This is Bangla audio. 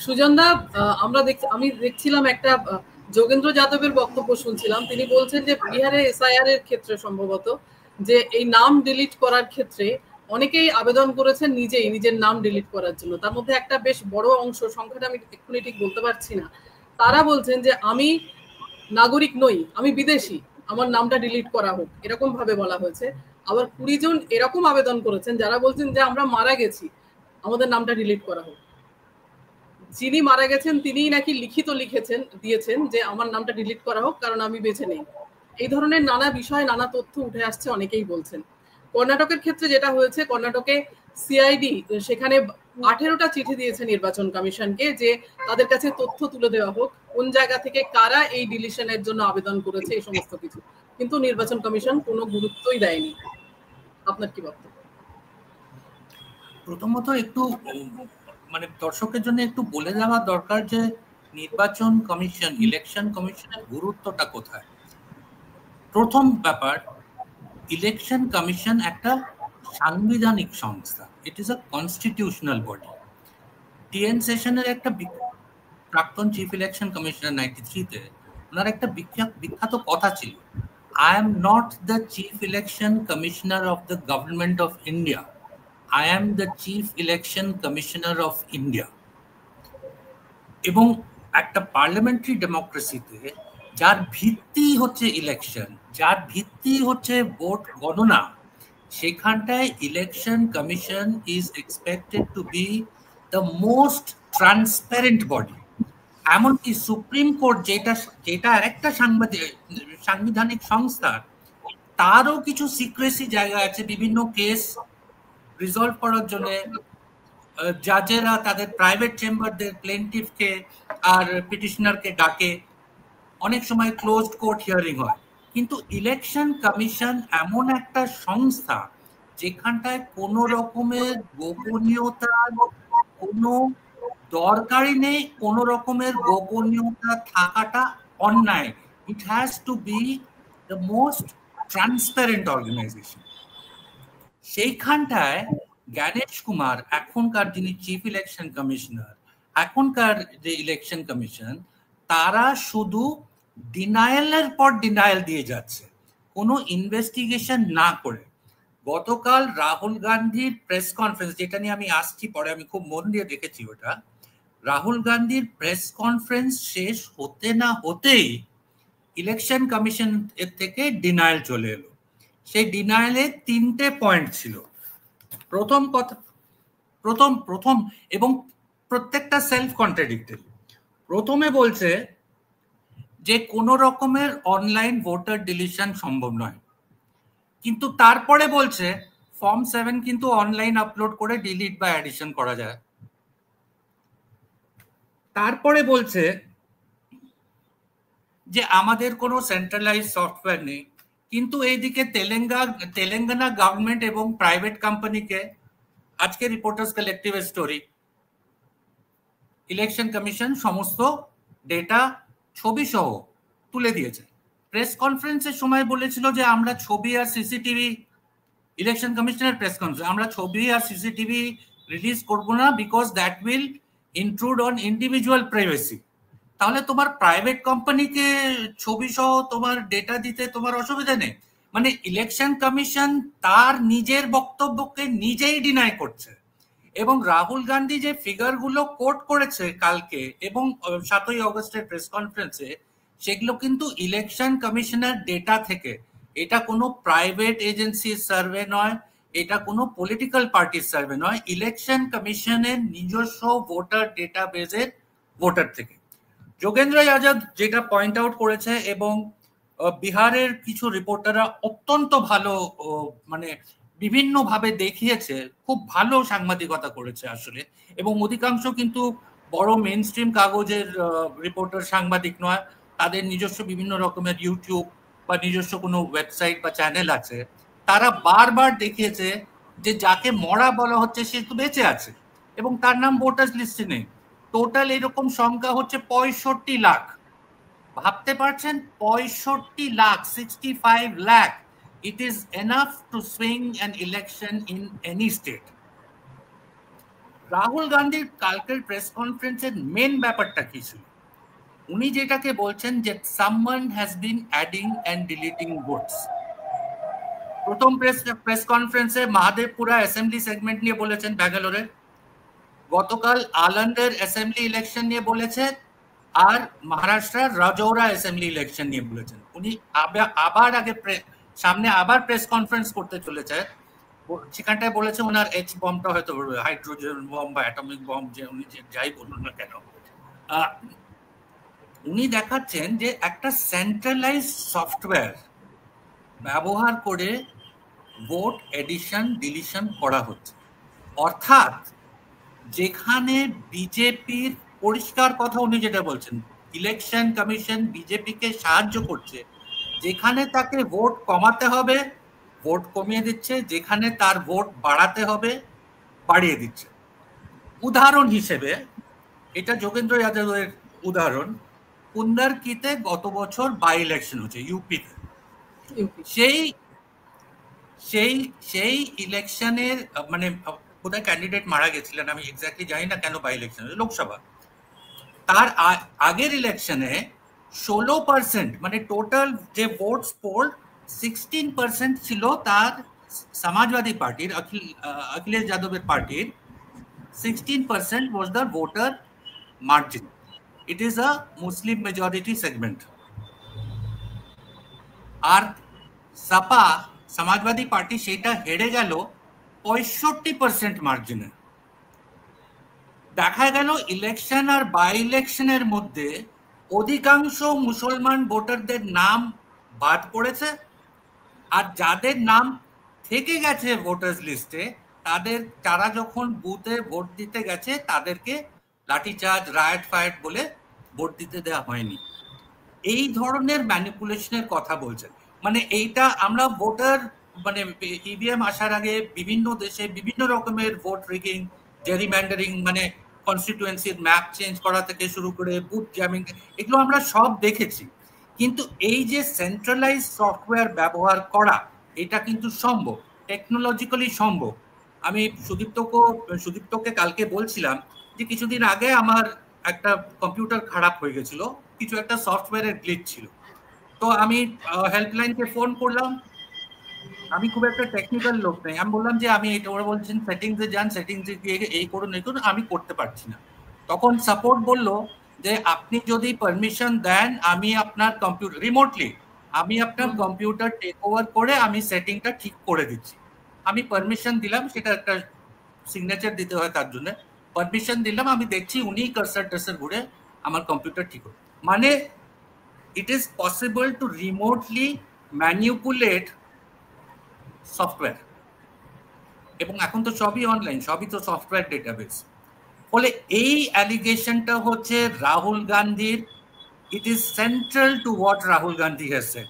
সুজনদা, আমি দেখছিলাম একটা যোগেন্দ্র যাদবের বক্তব্য শুনছিলাম। তিনি বলছেন যে বিহারে এসআইআর এর ক্ষেত্রে সম্ভবত যে এই নাম ডিলিট করার ক্ষেত্রে অনেকেই আবেদন করেছেন নিজের নাম ডিলিট করার জন্য। তার মধ্যে একটা বেশ বড় অংশ, সংখ্যাটা আমি এক্ষুনি ঠিক বলতে পারছি না, তারা বলছেন যে আমি নাগরিক নই, আমি বিদেশি, আমার নামটা ডিলিট করা হোক, এরকম ভাবে বলা হয়েছে। আবার 20 জন এরকম আবেদন করেছেন যারা বলছেন যে আমরা মারা গেছি, আমাদের নামটা ডিলিট করা হোক। যিনি মারা গেছেন তিনিই নাকি লিখিত দিয়েছেন যে আমার নামটা ডিলিট করা হোক, কারণ আমি বেঁচে নেই। এই ধরনের নানা বিষয়, নানা তথ্য উঠে আসছে, অনেকেই বলছেন। কর্ণাটকের ক্ষেত্রে যেটা হয়েছে, কর্ণাটকে সিআইডি সেখানে 18টা চিঠি দিয়েছে নির্বাচন কমিশনকে যে তাদের কাছে তথ্য তুলে দেওয়া হোক, কোন জায়গা থেকে কারা এই ডিলিশনের জন্য আবেদন করেছে, এই সমস্ত কিছু। কিন্তু নির্বাচন কমিশন কোনো গুরুত্বই দেয়নি। আপনার কি বক্তব্য? প্রথমত একটু মানে দর্শকের জন্য একটু বলে দেওয়া দরকার যে নির্বাচন কমিশন, ইলেকশন কমিশনের গুরুত্বটা কোথায়। প্রথম ব্যাপার, ইলেকশন কমিশন একটা সাংবিধানিক সংস্থা, it is a constitutional body. TN সেশনের একটা প্রাক্তন চিফ ইলেকশন কমিশনার 93-তে ওনার একটা বিখ্যাত কথা ছিল, I am not the chief election commissioner of the government of India, I am the Chief Election Commissioner of India. এবং একটা পার্লামেন্টারি ডেমোক্রেসিতে যার ভিত্তি হচ্ছে ইলেকশন, যার ভিত্তি হচ্ছে ভোট গণনা, সেখানটায় election commission is expected to be the most transparent body. এমনকি সুপ্রিম কোর্ট যেটা আরেকটা সাংবিধানিক সংস্থা, তারও কিছু সিক্রেসি জায়গা আছে। বিভিন্ন কেস রিজলভ করার জন্য জাজেরা তাদের প্রাইভেট চেম্বারদের প্লেন্টিফকে আর পিটিশনারকে ডাকে, অনেক সময় ক্লোজড কোর্ট হিয়ারিং হয়। কিন্তু ইলেকশন কমিশন এমন একটা সংস্থা যেখানটায় কোনো রকমের গোপনীয়তার কোনো দরকারই নেই, কোনো রকমের গোপনীয়তা থাকাটা অন্যায়। It has to be the most transparent organisation. সেইখানটায় জ্ঞানেশ কুমার, এখনকার যিনি চিফ ইলেকশন কমিশনার, এখনকার যে ইলেকশন কমিশন, তারা শুধু ডিনায়ালের পর ডিনায়াল দিয়ে যাচ্ছে, কোনো ইনভেস্টিগেশন না করে। গতকাল রাহুল গান্ধীর প্রেস কনফারেন্স, যেটা নিয়ে আমি আসছি পরে, আমি খুব মন দিয়ে দেখেছি ওটা, রাহুল গান্ধীর প্রেস কনফারেন্স শেষ হতে না হতেই ইলেকশন কমিশন এর থেকে ডিনায়াল চলে এলো। সেই ডিনায়ালে 3টে পয়েন্ট ছিল। প্রথম এবং প্রত্যেকটা সেলফ কন্ট্রাডিক্টরি। প্রথমে বলছে যে কোনো রকমের অনলাইন ভোটার ডিলিশন সম্ভব নয়, কিন্তু তারপরে বলছে ফর্ম 7 কিন্তু অনলাইন আপলোড করে ডিলিট বা অ্যাডিশন করা যায়। তারপরে বলছে যে আমাদের কোনো সেন্ট্রালাইজ সফটওয়্যার নেই, কিন্তু এইদিকে তেলেঙ্গানা গভর্নমেন্ট এবং প্রাইভেট কোম্পানিকে, আজকে রিপোর্টার্স কালেক্টিভের স্টোরি, ইলেকশন কমিশন সমস্ত ডেটা ছবি সহ তুলে দিয়েছে। প্রেস কনফারেন্সের সময় বলেছিল যে আমরা ছবি আর সিসিটিভি, ইলেকশন কমিশনের প্রেস কনফারেন্স, আমরা ছবি আর সিসিটিভি রিলিজ করব না, because that will ইন্ট্রুড on individual privacy. তাহলে তোমার প্রাইভেট কোম্পানিকে ছবি সহ তোমার ডেটা দিতে তোমার অসুবিধা নেই। মানে ইলেকশন কমিশন তার নিজের বক্তব্যকে নিজেই ডিনাই করছে। এবং রাহুল গান্ধী যে ফিগারগুলো কোট করেছে কালকে এবং 7ই অগস্টের প্রেস কনফারেন্সে, সেগুলো কিন্তু ইলেকশন কমিশনের ডেটা থেকে। এটা কোনো প্রাইভেট এজেন্সির সার্ভে নয়, এটা কোনো পলিটিক্যাল পার্টির সার্ভে নয়, ইলেকশন কমিশনের নিজস্ব ভোটার ডেটাবেজের ভোটার থেকে। যোগেন্দ্র যাদব যেটা পয়েন্ট আউট করেছে, এবং বিহারের কিছু রিপোর্টাররা অত্যন্ত ভালো, মানে বিভিন্নভাবে দেখিয়েছে, খুব ভালো সাংবাদিকতা করেছে আসলে। এবং অধিকাংশ কিন্তু বড় মেইন স্ট্রিম কাগজের রিপোর্টার, সাংবাদিক নয়, তাদের নিজস্ব বিভিন্ন রকমের ইউটিউব বা নিজস্ব কোনো ওয়েবসাইট বা চ্যানেল আছে। তারা বারবার দেখিয়েছে যে যাকে মরা বলা হচ্ছে সে তো বেঁচে আছে এবং তার নাম ভোটার্স লিস্টে নেই। টোটাল এরকম সংখ্যা হচ্ছে 65 লাখ। ভাবতে পারছেন, 65 lakh, 65 lakh. It is enough to swing an election in any state. Rahul গান্ধীর কালকের প্রেস কনফারেন্সের মেন ব্যাপারটা কি ছিল? উনি যেটাকে বলছেন যে someone has been adding and deleting votes. প্রথম প্রেস কনফারেন্সে মাহাদেবপুরা অ্যাসেম্বলি সেগমেন্ট নিয়ে বলেছেন ব্যাঙ্গালোরে, গতকাল আলান্দের অ্যাসেম্বলি ইলেকশন নিয়ে বলেছেন, আর মহারাষ্ট্রের রাজৌরা অ্যাসেম্বলি ইলেকশন নিয়ে বলেছেন। উনি আবার আগে সামনে আবার প্রেস কনফারেন্স করতে চলেছে, সেখানটায় বলেছে ওনার এইচ বমটা হয়তো হাইড্রোজেন বম বা অ্যাটমিক বম, যে উনি যাই বলুন না কেন, উনি দেখাচ্ছেন যে একটা সেন্ট্রালাইজ সফটওয়্যার ব্যবহার করে ভোট এডিশন ডিলিশন করা হচ্ছে। অর্থাৎ যেখানে বিজেপির পরিষ্কার কথা উনি যেটা বলছেন, ইলেকশন কমিশন বিজেপিকে সাহায্য করছে, যেখানে তাকে ভোট কমাতে হবে ভোট কমিয়ে দিচ্ছে, যেখানে তার ভোট বাড়াতে হবে বাড়িয়ে দিচ্ছে। উদাহরণ হিসেবে, এটা যোগেন্দ্র যাদবের উদাহরণ, কুন্দারকিতে গত বছর বাই ইলেকশন হচ্ছে ইউপিতে। সেই ইলেকশনের মানে কোথায় ক্যান্ডিডেট মারা গেছিলেন, আমি এক্স্যাক্টলি জানি না কেন বাই ইলেকশন, লোকসভা। তার আগের ইলেকশনে 16%, মানে টোটাল যে ভোটস পোল্ড 16% ছিল তার সমাজবাদী পার্টির, অখিলেশ যাদবের পার্টির 16% was the voter margin. It is a Muslim majority segment. আর সাপা সমাজবাদী পার্টি সেটা হেরে গেল 65% মার্জিনে। দেখা গেল ইলেকশন আর বাই ইলেকশনের মধ্যে অধিকাংশ মুসলমান ভোটারদের নাম বাদ পড়েছে, আর যাদের নাম থেকে গেছে ভোটার্স লিস্টে তারা যখন বুথে ভোট দিতে গেছে তাদেরকে লাঠিচার্জ রায়ট ফায়ার বলে ভোট দিতে দেওয়া হয়নি। এই ধরনের ম্যানিপুলেশনের কথা বলছেন। মানে এইটা আমরা ভোটার মানে ইভিএম আসার আগে বিভিন্ন দেশে বিভিন্ন রকমের ভোট রিগিং, জেরিম্যান্ডারিং, মানে কনস্টিটুয়েন্সির ম্যাপ চেঞ্জ করা থেকে শুরু করে বুথ জ্যামিং, এগুলো আমরা সব দেখেছি। কিন্তু এই যে সেন্ট্রালাইজ সফটওয়্যার ব্যবহার করা, এটা কিন্তু সম্ভব, টেকনোলজিক্যালি সম্ভব। আমি সুদীপ্তকে কালকে বলছিলাম যে কিছুদিন আগে আমার একটা কম্পিউটার খারাপ হয়ে গেছিল, কিছু একটা সফটওয়্যারের গ্লিচ ছিল। তো আমি হেল্পলাইনকে ফোন করলাম, আমি খুব একটা টেকনিক্যাল লোক নেই, আমি বললাম যে আমি এটা, ওরা বলছেন সেটিংসে যান, সেটিংসে গিয়ে এই করুন এই করুন, আমি করতে পারছি না। তখন সাপোর্ট বললো যে আপনি যদি পারমিশন দেন আমি আপনার কম্পিউটার রিমোটলি আমি আপনার কম্পিউটার টেক ওভার করে আমি সেটিংটা ঠিক করে দিচ্ছি। আমি পারমিশন দিলাম, সেটা একটা সিগনেচার দিতে হয়, তার জন্য পারমিশন দিলাম। আমি দেখছি উনি কার্সার ঘুরে আমার কম্পিউটার ঠিক করে, মানে it is possible to remotely manipulate software, এবং এখন তো সবই অনলাইন, সবই তো সফটওয়্যার ডেটাবেস। ফলে এই অ্যালিগেশনটা হচ্ছে রাহুল গান্ধীর, it is central to what Rahul Gandhi has said.